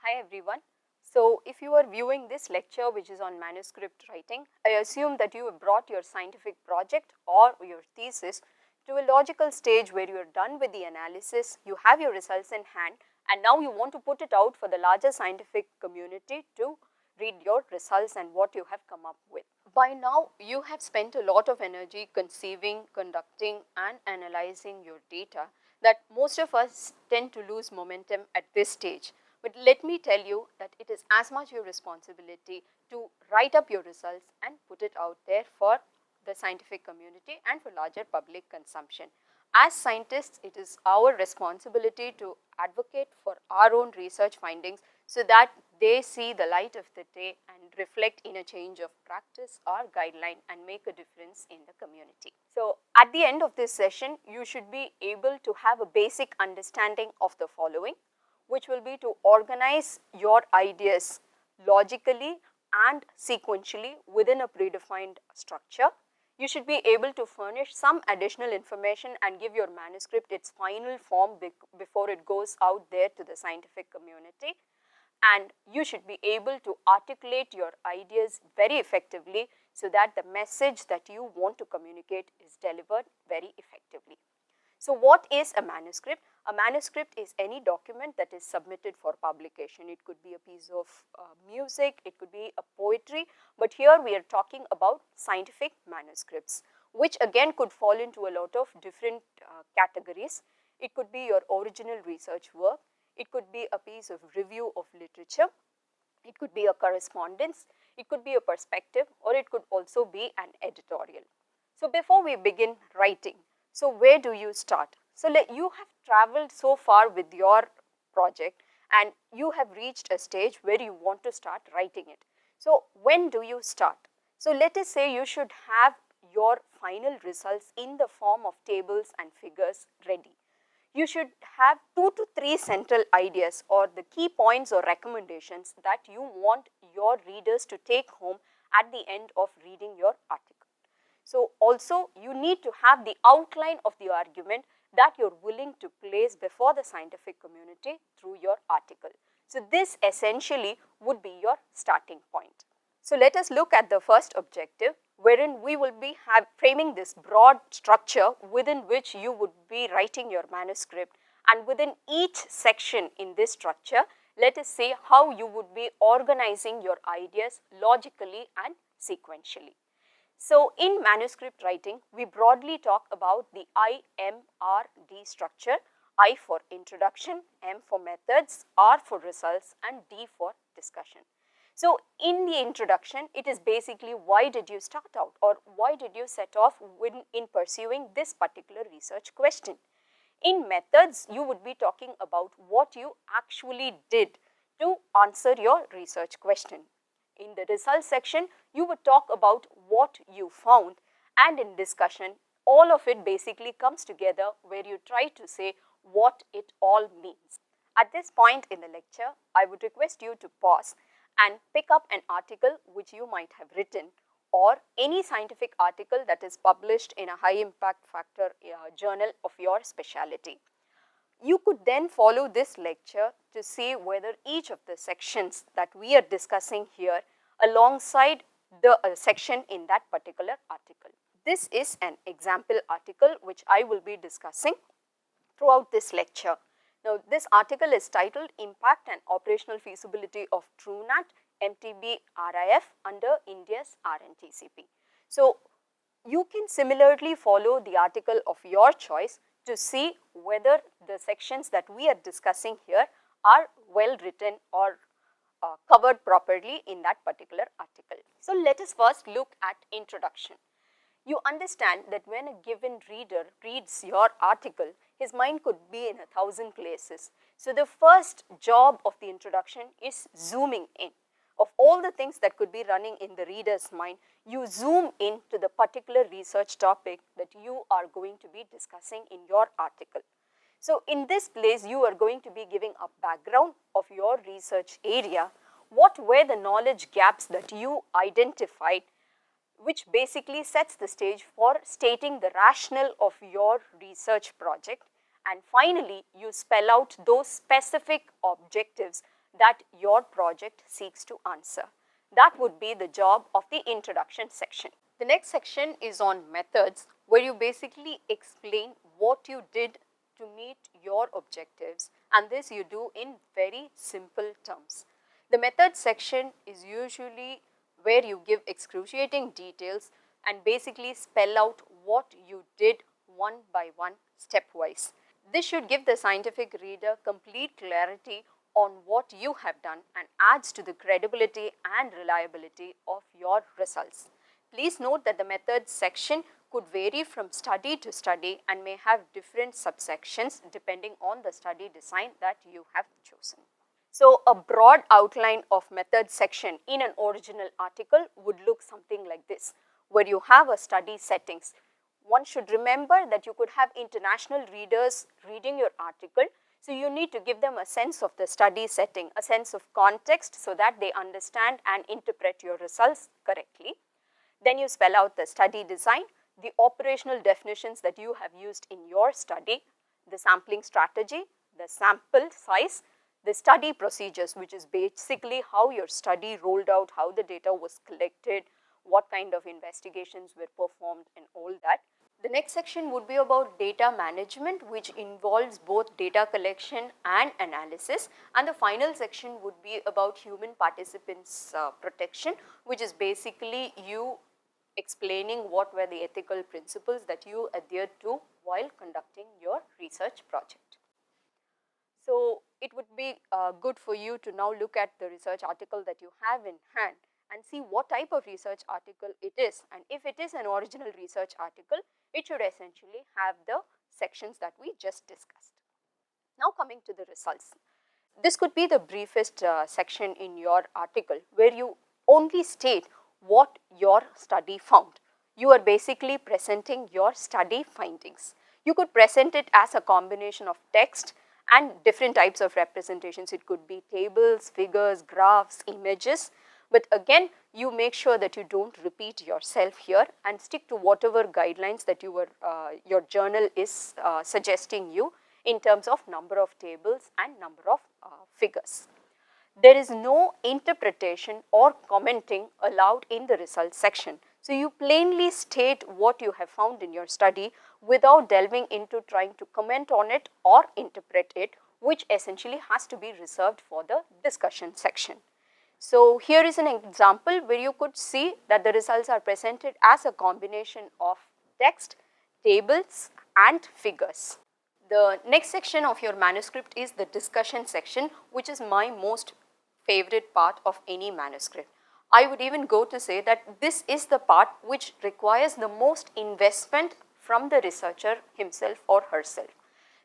Hi everyone. So if you are viewing this lecture which is on manuscript writing, I assume that you have brought your scientific project or your thesis to a logical stage where you are done with the analysis, you have your results in hand, and now you want to put it out for the larger scientific community to read your results and what you have come up with. By now, you have spent a lot of energy conceiving, conducting and analyzing your data that most of us tend to lose momentum at this stage. But let me tell you that it is as much your responsibility to write up your results and put it out there for the scientific community and for larger public consumption. As scientists, it is our responsibility to advocate for our own research findings so that they see the light of the day and reflect in a change of practice or guideline and make a difference in the community. So, at the end of this session, you should be able to have a basic understanding of the following, which will be to organize your ideas logically and sequentially within a predefined structure. You should be able to furnish some additional information and give your manuscript its final form before it goes out there to the scientific community. And you should be able to articulate your ideas very effectively so that the message that you want to communicate is delivered very effectively. So what is a manuscript? A manuscript is any document that is submitted for publication. It could be a piece of music, it could be a poetry, but here we are talking about scientific manuscripts, which again could fall into a lot of different categories. It could be your original research work, it could be a piece of review of literature, it could be a correspondence, it could be a perspective, or it could also be an editorial. So before we begin writing, so where do you start? So you have traveled so far with your project and you have reached a stage where you want to start writing it. So when do you start? So let us say you should have your final results in the form of tables and figures ready. You should have 2 to 3 central ideas or the key points or recommendations that you want your readers to take home at the end of reading your article. So also you need to have the outline of the argument that you are willing to place before the scientific community through your article. So this essentially would be your starting point. So let us look at the first objective, wherein we will be framing this broad structure within which you would be writing your manuscript, and within each section in this structure, let us say how you would be organizing your ideas logically and sequentially. So in manuscript writing, we broadly talk about the IMRD structure, I for introduction, M for methods, R for results and D for discussion. So in the introduction, it is basically why did you start out or why did you set off in pursuing this particular research question. In methods, you would be talking about what you actually did to answer your research question. In the results section, you would talk about what you found, and in discussion, all of it basically comes together where you try to say what it all means. At this point in the lecture, I would request you to pause and pick up an article which you might have written or any scientific article that is published in a high impact factor journal of your specialty. You could then follow this lecture to see whether each of the sections that we are discussing here alongside the section in that particular article. This is an example article which I will be discussing throughout this lecture. Now, this article is titled Impact and Operational Feasibility of TrueNAT MTB RIF under India's RNTCP. So, you can similarly follow the article of your choice to see whether the sections that we are discussing here are well written or covered properly in that particular article. So let us first look at introduction. You understand that when a given reader reads your article, his mind could be in 1,000 places. So the first job of the introduction is zooming in. Of all the things that could be running in the reader's mind, you zoom in to the particular research topic that you are going to be discussing in your article. So in this place, you are going to be giving a background of your research area. What were the knowledge gaps that you identified, which basically sets the stage for stating the rationale of your research project. And finally, you spell out those specific objectives that your project seeks to answer. That would be the job of the introduction section. The next section is on methods, where you basically explain what you did to meet your objectives, and this you do in very simple terms. The methods section is usually where you give excruciating details and basically spell out what you did one by one, stepwise. This should give the scientific reader complete clarity on what you have done and adds to the credibility and reliability of your results. Please note that the methods section could vary from study to study and may have different subsections depending on the study design that you have chosen. So, a broad outline of methods section in an original article would look something like this, where you have a study settings. One should remember that you could have international readers reading your article, so you need to give them a sense of the study setting, a sense of context so that they understand and interpret your results correctly. Then you spell out the study design, the operational definitions that you have used in your study, the sampling strategy, the sample size, the study procedures, which is basically how your study rolled out, how the data was collected, what kind of investigations were performed and all that. The next section would be about data management, which involves both data collection and analysis, and the final section would be about human participants protection, which is basically you explaining what were the ethical principles that you adhered to while conducting your research project. So, it would be good for you to now look at the research article that you have in hand and see what type of research article it is, and if it is an original research article, it should essentially have the sections that we just discussed. Now coming to the results. This could be the briefest section in your article, where you only state what your study found. You are basically presenting your study findings. You could present it as a combination of text and different types of representations. It could be tables, figures, graphs, images, but again you make sure that you don't repeat yourself here and stick to whatever guidelines that your journal is suggesting you in terms of number of tables and number of figures. There is no interpretation or commenting allowed in the results section. So, you plainly state what you have found in your study without delving into trying to comment on it or interpret it, which essentially has to be reserved for the discussion section. So, here is an example where you could see that the results are presented as a combination of text, tables and figures. The next section of your manuscript is the discussion section, which is my most favorite part of any manuscript. I would even go to say that this is the part which requires the most investment from the researcher himself or herself.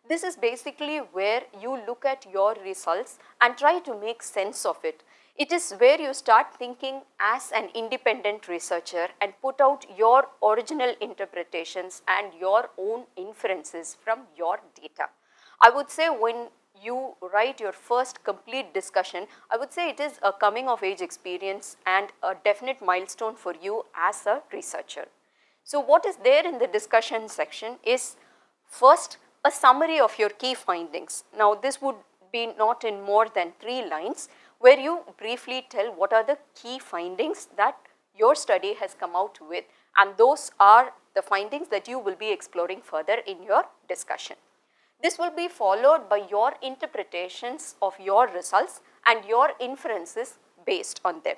This is basically where you look at your results and try to make sense of it. It is where you start thinking as an independent researcher and put out your original interpretations and your own inferences from your data. I would say when you write your first complete discussion, I would say it is a coming of age experience and a definite milestone for you as a researcher. So, what is there in the discussion section is first a summary of your key findings. Now, this would be not in more than 3 lines, where you briefly tell what are the key findings that your study has come out with, and those are the findings that you will be exploring further in your discussion. This will be followed by your interpretations of your results and your inferences based on them.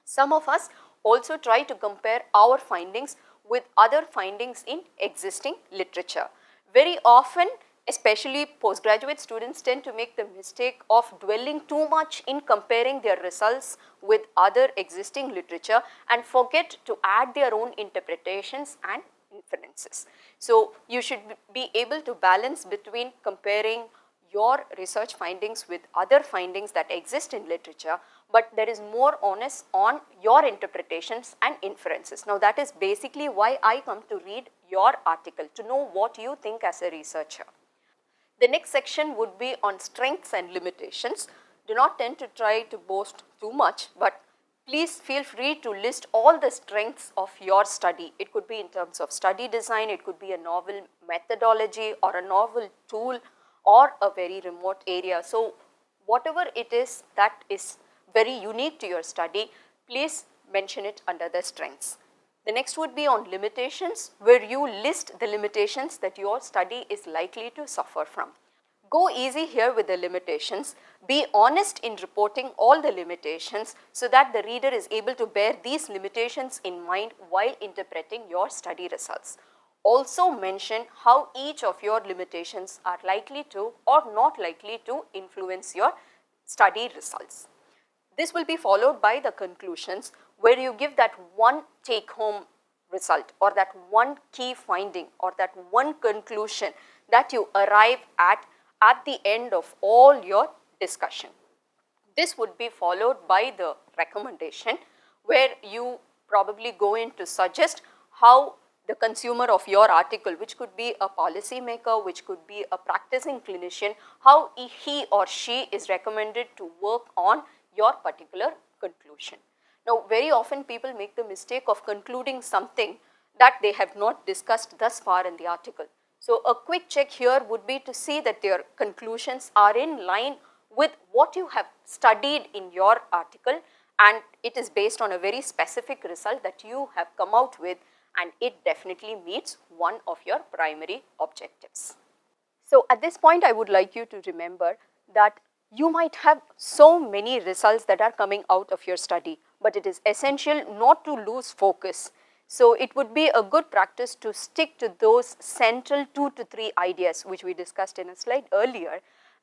Some of us also try to compare our findings with other findings in existing literature. Very often, especially postgraduate students tend to make the mistake of dwelling too much in comparing their results with other existing literature and forget to add their own interpretations and inferences. So, you should be able to balance between comparing your research findings with other findings that exist in literature, but there is more onus on your interpretations and inferences. Now, that is basically why I come to read your article, to know what you think as a researcher. The next section would be on strengths and limitations. Do not tend to try to boast too much, but please feel free to list all the strengths of your study. It could be in terms of study design, it could be a novel methodology or a novel tool or a very remote area. So, whatever it is that is very unique to your study, please mention it under the strengths. The next would be on limitations, where you list the limitations that your study is likely to suffer from. Go easy here with the limitations. Be honest in reporting all the limitations so that the reader is able to bear these limitations in mind while interpreting your study results. Also mention how each of your limitations are likely to or not likely to influence your study results. This will be followed by the conclusions, where you give that one take home result or that one key finding or that one conclusion that you arrive at the end of all your discussion. This would be followed by the recommendation, where you probably go in to suggest how the consumer of your article, which could be a policy maker, which could be a practicing clinician, how he or she is recommended to work on your particular conclusion. Now, very often people make the mistake of concluding something that they have not discussed thus far in the article. So, a quick check here would be to see that their conclusions are in line with what you have studied in your article, and it is based on a very specific result that you have come out with, and it definitely meets one of your primary objectives. So, at this point I would like you to remember that you might have so many results that are coming out of your study, but it is essential not to lose focus. So, it would be a good practice to stick to those central 2 to 3 ideas which we discussed in a slide earlier,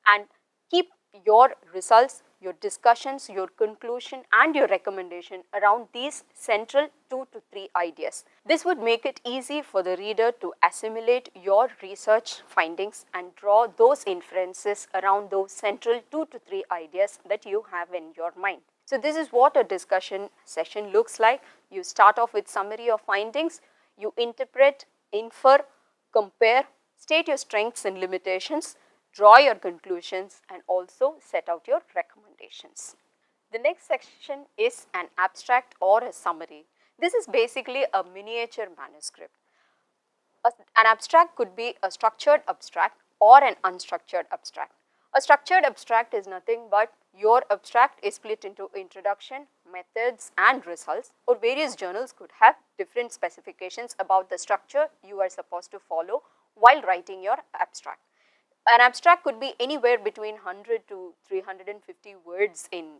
and keep your results, your discussions, your conclusion and your recommendation around these central 2 to 3 ideas. This would make it easy for the reader to assimilate your research findings and draw those inferences around those central 2 to 3 ideas that you have in your mind. So, this is what a discussion session looks like. You start off with summary of findings, you interpret, infer, compare, state your strengths and limitations, draw your conclusions and also set out your recommendations. The next section is an abstract or a summary. This is basically a miniature manuscript. An abstract could be a structured abstract or an unstructured abstract. A structured abstract is nothing but your abstract is split into introduction, methods and results, or various journals could have different specifications about the structure you are supposed to follow while writing your abstract. An abstract could be anywhere between 100 to 350 words in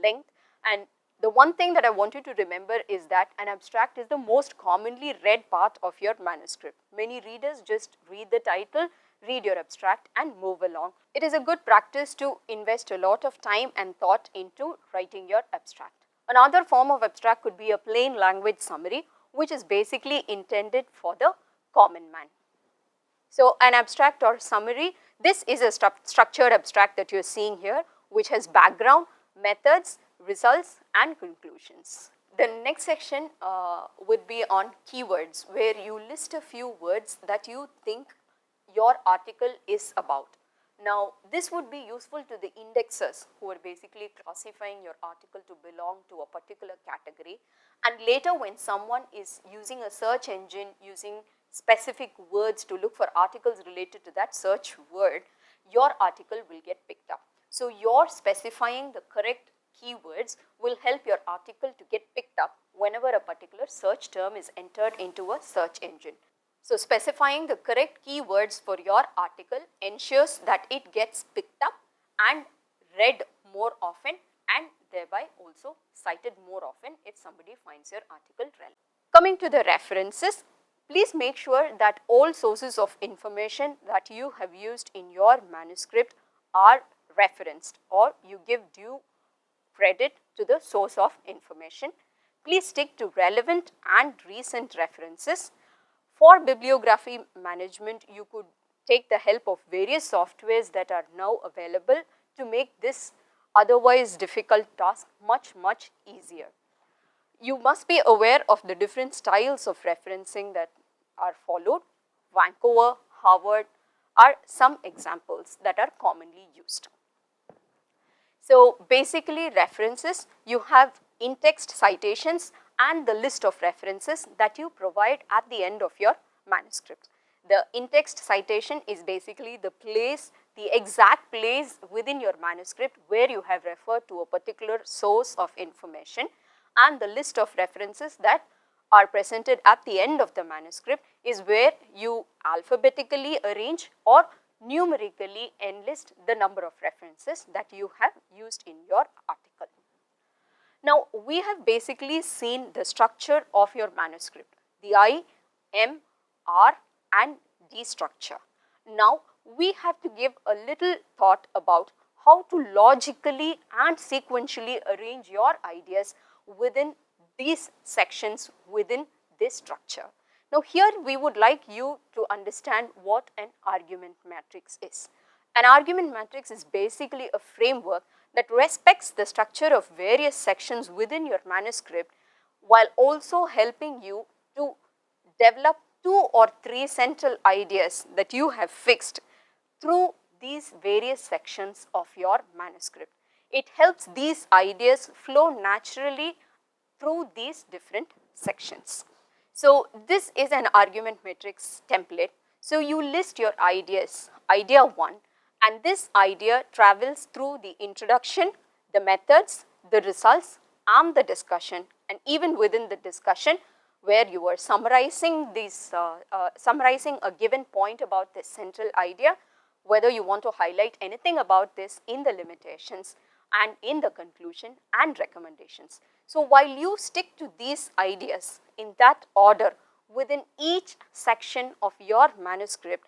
length, and the one thing that I want you to remember is that an abstract is the most commonly read part of your manuscript. Many readers just read the title, read your abstract and move along. It is a good practice to invest a lot of time and thought into writing your abstract. Another form of abstract could be a plain language summary, which is basically intended for the common man. So, an abstract or summary, this is a structured abstract that you are seeing here, which has background, methods, results and conclusions. The next section would be on keywords, where you list a few words that you think your article is about. Now, this would be useful to the indexers who are basically classifying your article to belong to a particular category, and later when someone is using a search engine using specific words to look for articles related to that search word, your article will get picked up. So, your specifying the correct keywords will help your article to get picked up whenever a particular search term is entered into a search engine. So, specifying the correct keywords for your article ensures that it gets picked up and read more often, and thereby also cited more often if somebody finds your article relevant. Coming to the references, please make sure that all sources of information that you have used in your manuscript are referenced, or you give due credit to the source of information. Please stick to relevant and recent references. For bibliography management, you could take the help of various softwares that are now available to make this otherwise difficult task much easier. You must be aware of the different styles of referencing that are followed. Vancouver, Harvard are some examples that are commonly used. So, basically references, you have in-text citations and the list of references that you provide at the end of your manuscript. The in-text citation is basically the place the exact place within your manuscript where you have referred to a particular source of information, and the list of references that are presented at the end of the manuscript is where you alphabetically arrange or numerically enlist the number of references that you have used in your article. Now, we have basically seen the structure of your manuscript, the I, M, R and D structure. Now, we have to give a little thought about how to logically and sequentially arrange your ideas within these sections within this structure. Now, here we would like you to understand what an argument matrix is. An argument matrix is basically a framework that respects the structure of various sections within your manuscript while also helping you to develop 2 or 3 central ideas that you have fixed through these various sections of your manuscript. It helps these ideas flow naturally through these different sections. So, this is an argument matrix template. So, you list your ideas, idea 1, and this idea travels through the introduction, the methods, the results and the discussion, and even within the discussion where you are summarizing summarizing a given point about this central idea, whether you want to highlight anything about this in the limitations and in the conclusion and recommendations. So, while you stick to these ideas in that order within each section of your manuscript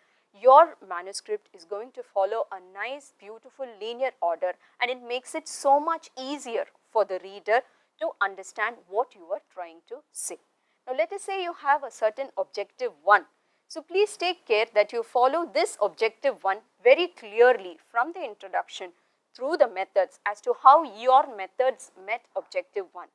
is going to follow a nice, beautiful linear order, and it makes it so much easier for the reader to understand what you are trying to say. Now, let us say you have a certain objective 1. So, please take care that you follow this objective 1 very clearly from the introduction through the methods as to how your methods met objective 1.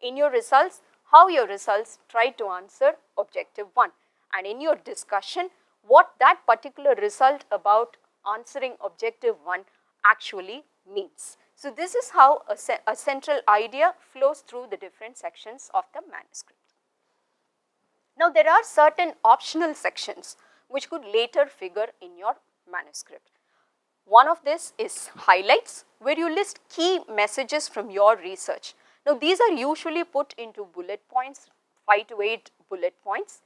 In your results, how your results try to answer objective 1, and in your discussion, what that particular result about answering objective 1 actually means. So, this is how a central idea flows through the different sections of the manuscript. Now, there are certain optional sections which could later figure in your manuscript. One of this is highlights, where you list key messages from your research. Now, these are usually put into bullet points, 5 to 8 bullet points.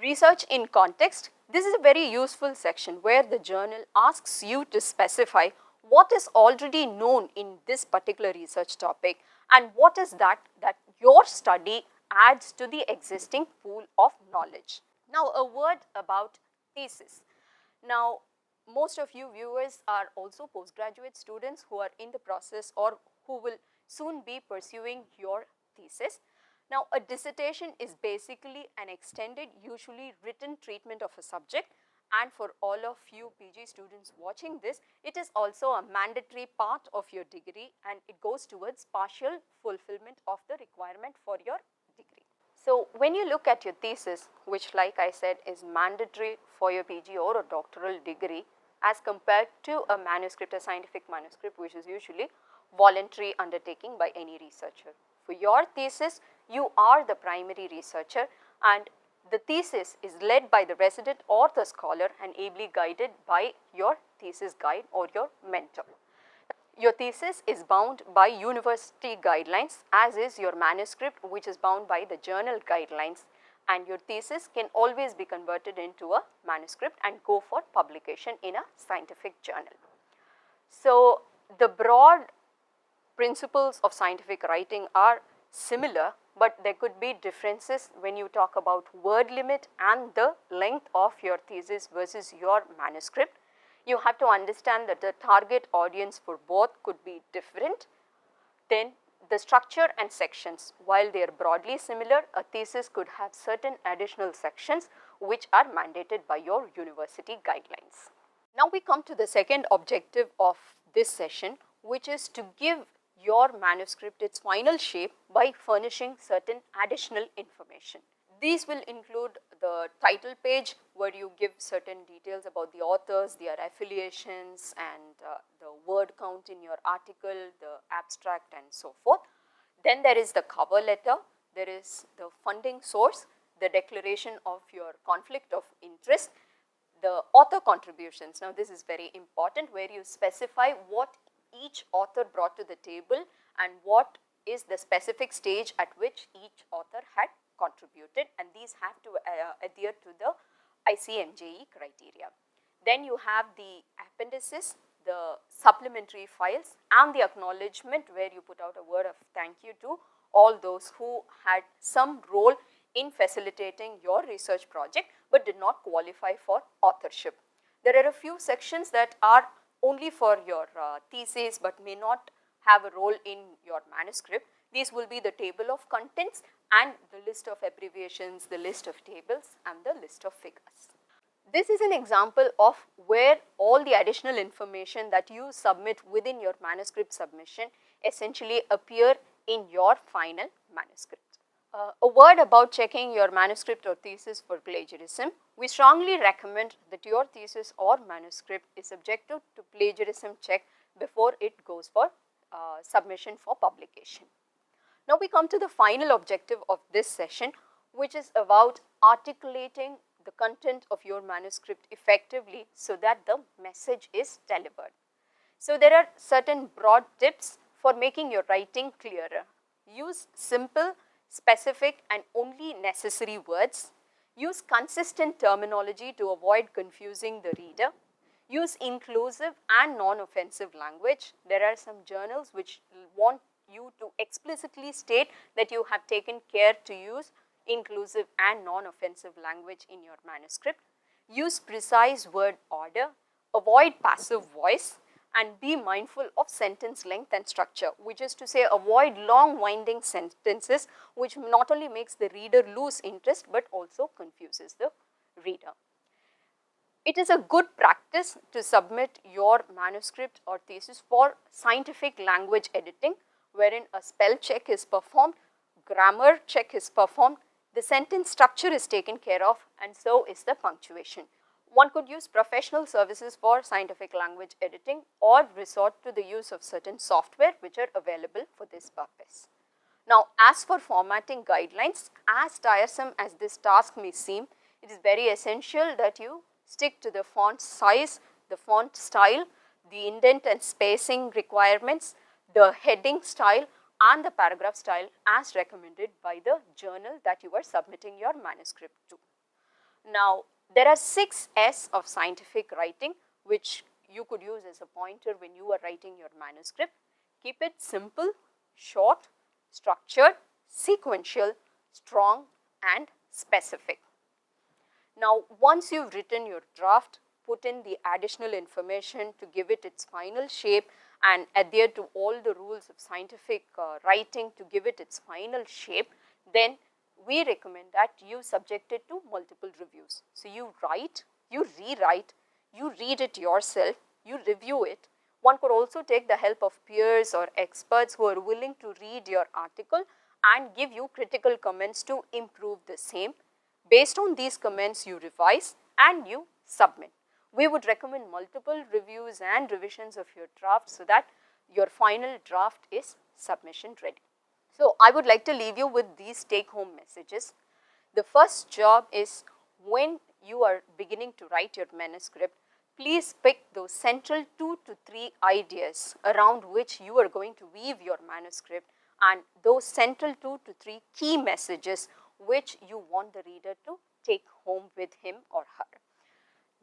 Research in context, this is a very useful section where the journal asks you to specify what is already known in this particular research topic and what is that your study adds to the existing pool of knowledge. Now, a word about thesis. Now, most of you viewers are also postgraduate students who are in the process or who will soon be pursuing your thesis. Now, a dissertation is basically an extended, usually written treatment of a subject, and for all of you PG students watching this, it is also a mandatory part of your degree and it goes towards partial fulfillment of the requirement for your degree. So, when you look at your thesis, which like I said is mandatory for your PG or a doctoral degree as compared to a manuscript, a scientific manuscript, which is usually voluntary undertaking by any researcher. For your thesis, you are the primary researcher and the thesis is led by the resident or the scholar and ably guided by your thesis guide or your mentor. Your thesis is bound by university guidelines, as is your manuscript, which is bound by the journal guidelines, and your thesis can always be converted into a manuscript and go for publication in a scientific journal. So, the broad principles of scientific writing are similar, but there could be differences when you talk about word limit and the length of your thesis versus your manuscript. You have to understand that the target audience for both could be different. Then the structure and sections, while they are broadly similar, a thesis could have certain additional sections which are mandated by your university guidelines. Now we come to the second objective of this session, which is to give your manuscript its final shape by furnishing certain additional information. These will include the title page, where you give certain details about the authors, their affiliations and the word count in your article, the abstract and so forth. Then there is the cover letter, there is the funding source, the declaration of your conflict of interest, the author contributions. Now this is very important, where you specify what each author brought to the table and what is the specific stage at which each author had contributed, and these have to adhere to the ICMJE criteria. Then you have the appendices, the supplementary files, and the acknowledgement, where you put out a word of thank you to all those who had some role in facilitating your research project but did not qualify for authorship. There are a few sections that are only for your thesis but may not have a role in your manuscript. These will be the table of contents and the list of abbreviations, the list of tables, and the list of figures. This is an example of where all the additional information that you submit within your manuscript submission essentially appear in your final manuscript. A word about checking your manuscript or thesis for plagiarism. We strongly recommend that your thesis or manuscript is subjected to plagiarism check before it goes for submission for publication. Now we come to the final objective of this session, which is about articulating the content of your manuscript effectively so that the message is delivered. So there are certain broad tips for making your writing clearer. Use simple, specific, and only necessary words. Use consistent terminology to avoid confusing the reader. Use inclusive and non-offensive language. There are some journals which want you to explicitly state that you have taken care to use inclusive and non-offensive language in your manuscript. Use precise word order. Avoid passive voice, and be mindful of sentence length and structure, which is to say avoid long winding sentences which not only makes the reader lose interest but also confuses the reader. It is a good practice to submit your manuscript or thesis for scientific language editing, wherein a spell check is performed, grammar check is performed, the sentence structure is taken care of, and so is the punctuation. One could use professional services for scientific language editing or resort to the use of certain software which are available for this purpose. Now, as for formatting guidelines, as tiresome as this task may seem, it is very essential that you stick to the font size, the font style, the indent and spacing requirements, the heading style, and the paragraph style as recommended by the journal that you are submitting your manuscript to. Now, there are 6 S of scientific writing which you could use as a pointer when you are writing your manuscript. Keep it simple, short, structured, sequential, strong, and specific. Now, once you've written your draft, put in the additional information to give it its final shape and adhere to all the rules of scientific writing to give it its final shape, then we recommend that you subject it to multiple reviews. So you write, you rewrite, you read it yourself, you review it. One could also take the help of peers or experts who are willing to read your article and give you critical comments to improve the same. Based on these comments, you revise and you submit. We would recommend multiple reviews and revisions of your draft so that your final draft is submission ready. So I would like to leave you with these take-home messages. The first job is, when you are beginning to write your manuscript, please pick those central 2 to 3 ideas around which you are going to weave your manuscript, and those central 2 to 3 key messages which you want the reader to take home with him or her.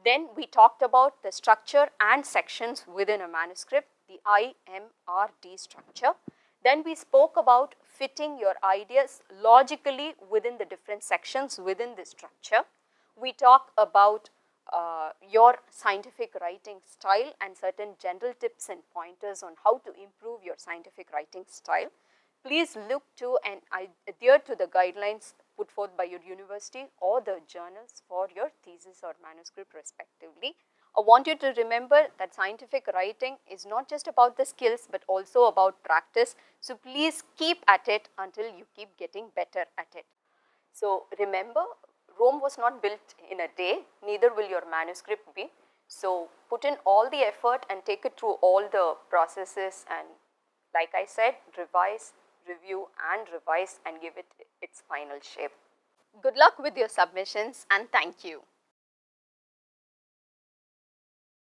Then we talked about the structure and sections within a manuscript, the IMRD structure. Then we spoke about fitting your ideas logically within the different sections within the structure. We talked about your scientific writing style and certain general tips and pointers on how to improve your scientific writing style. Please look to and adhere to the guidelines put forth by your university or the journals for your thesis or manuscript respectively. I want you to remember that scientific writing is not just about the skills but also about practice. So please keep at it until you keep getting better at it. So remember, Rome was not built in a day, neither will your manuscript be. So put in all the effort and take it through all the processes, and like I said, revise, review and revise and give it its final shape. Good luck with your submissions and thank you.